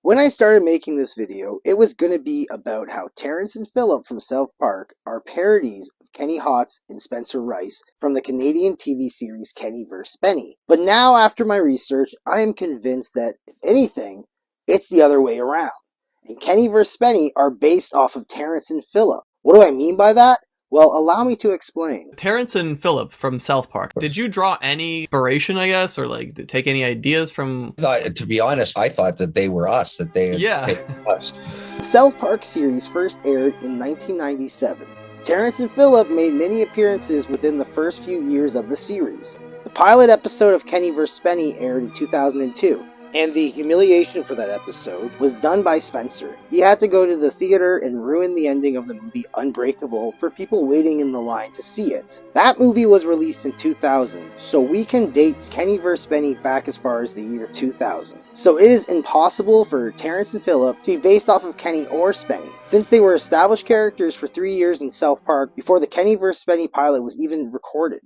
When I started making this video, it was going to be about how Terrance and Phillip from South Park are parodies of Kenny Hotz and Spencer Rice from the Canadian TV series Kenny vs. Spenny. But now, after my research, I am convinced that, if anything, it's the other way around. And Kenny vs. Spenny are based off of Terrance and Phillip. What do I mean by that? Well, allow me to explain. Terrance and Phillip from South Park. Did you draw any inspiration, I guess, or take any ideas from... To be honest, I thought that they were us, that they had taken us. The South Park series first aired in 1997. Terrance and Phillip made many appearances within the first few years of the series. The pilot episode of Kenny vs. Spenny aired in 2002. And the humiliation for that episode was done by Spencer. He had to go to the theater and ruin the ending of the movie Unbreakable for people waiting in the line to see it. That movie was released in 2000, so we can date Kenny vs. Spenny back as far as the year 2000. So it is impossible for Terrance and Phillip to be based off of Kenny or Spenny, since they were established characters for 3 years in South Park before the Kenny vs. Spenny pilot was even recorded.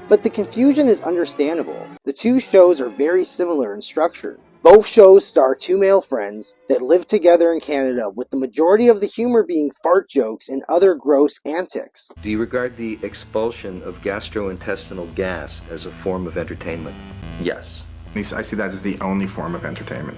But the confusion is understandable. The two shows are very similar in structure. Both shows star two male friends that live together in Canada, with the majority of the humor being fart jokes and other gross antics. Do you regard the expulsion of gastrointestinal gas as a form of entertainment? Yes. I see that as the only form of entertainment.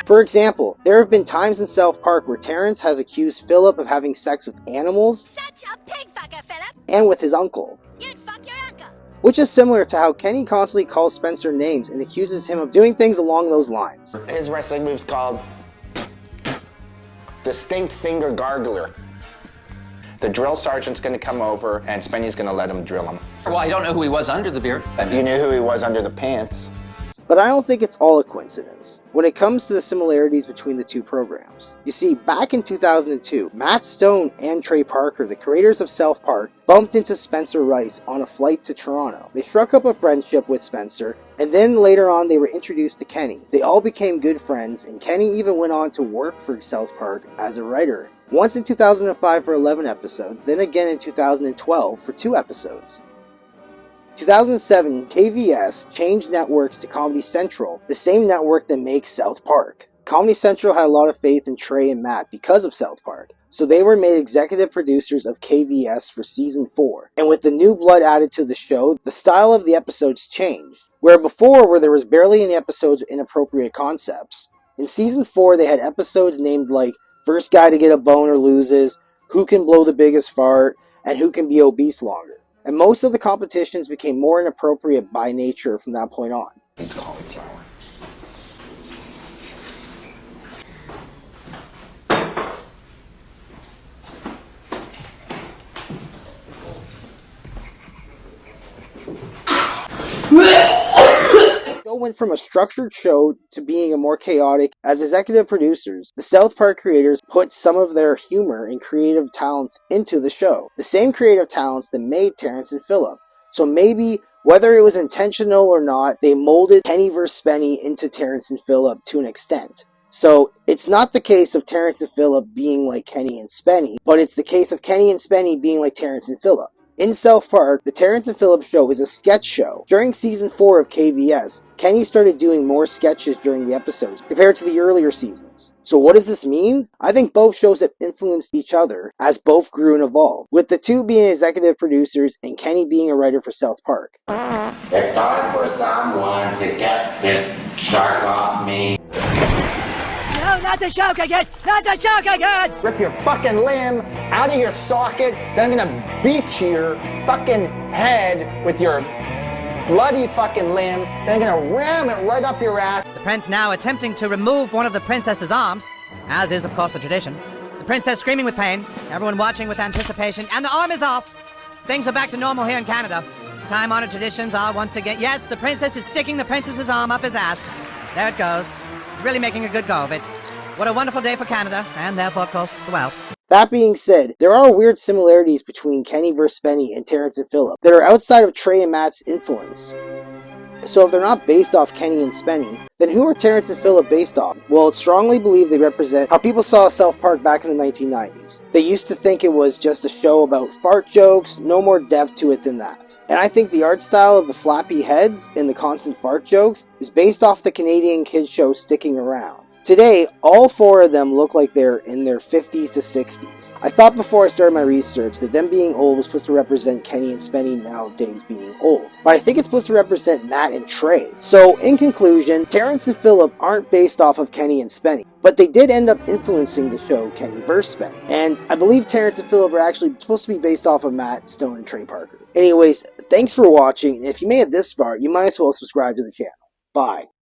For example, there have been times in South Park where Terrance has accused Phillip of having sex with animals, such a pig fucker, Phillip, and with his uncle. You'd fuck your uncle. Which is similar to how Kenny constantly calls Spencer names and accuses him of doing things along those lines. His wrestling move's called the Stink Finger Gargler. The drill sergeant's gonna come over and Spenny's gonna let him drill him. Well, I don't know who he was under the beard. You knew who he was under the pants. But I don't think it's all a coincidence when it comes to the similarities between the two programs. You see, back in 2002, Matt Stone and Trey Parker, the creators of South Park, bumped into Spencer Rice on a flight to Toronto. They struck up a friendship with Spencer, and then later on they were introduced to Kenny. They all became good friends, and Kenny even went on to work for South Park as a writer. Once in 2005 for 11 episodes, then again in 2012 for 2 episodes. 2007, KVS changed networks to Comedy Central, the same network that makes South Park. Comedy Central had a lot of faith in Trey and Matt because of South Park, so they were made executive producers of KVS for season 4. And with the new blood added to the show, the style of the episodes changed. Where before, where there was barely any episodes with inappropriate concepts. In season 4, they had episodes named like First Guy to Get a Boner Loses, Who Can Blow the Biggest Fart, and Who Can Be Obese Longer. And most of the competitions became more inappropriate by nature from that point on. It's cauliflower. The show went from a structured show to being a more chaotic. As executive producers, the South Park creators put some of their humor and creative talents into the show. The same creative talents that made Terrance and Phillip. So maybe, whether it was intentional or not, they molded Kenny vs. Spenny into Terrance and Phillip to an extent. So it's not the case of Terrance and Phillip being like Kenny and Spenny, but it's the case of Kenny and Spenny being like Terrance and Phillip. In South Park, the Terrance and Phillip show is a sketch show. During season 4 of KVS, Kenny started doing more sketches during the episodes compared to the earlier seasons. So what does this mean? I think both shows have influenced each other as both grew and evolved, with the two being executive producers and Kenny being a writer for South Park. It's time for someone to get this shark off me. No, not the shark again! Not the shark again! Rip your fucking limb out of your socket, then I'm gonna beat your fucking head with your bloody fucking limb, then I'm gonna ram it right up your ass. The prince now attempting to remove one of the princess's arms, as is of course the tradition. The princess screaming with pain, everyone watching with anticipation, and the arm is off! Things are back to normal here in Canada. Time-honored traditions are once again... Yes, the princess is sticking the princess's arm up his ass. There it goes. He's really making a good go of it. What a wonderful day for Canada, and therefore, of course, the Well. That being said, there are weird similarities between Kenny vs. Spenny and Terrance and Phillip that are outside of Trey and Matt's influence. So if they're not based off Kenny and Spenny, then who are Terrance and Phillip based on? Well, it's strongly believed they represent how people saw South Park back in the 1990s. They used to think it was just a show about fart jokes, no more depth to it than that. And I think the art style of the flappy heads and the constant fart jokes is based off the Canadian kids show Sticking Around. Today, all four of them look like they're in their 50s to 60s. I thought before I started my research that them being old was supposed to represent Kenny and Spenny nowadays being old. But I think it's supposed to represent Matt and Trey. So, in conclusion, Terrance and Phillip aren't based off of Kenny and Spenny, but they did end up influencing the show Kenny vs. Spenny. And I believe Terrance and Phillip are actually supposed to be based off of Matt Stone and Trey Parker. Anyways, thanks for watching, and if you made it this far, you might as well subscribe to the channel. Bye.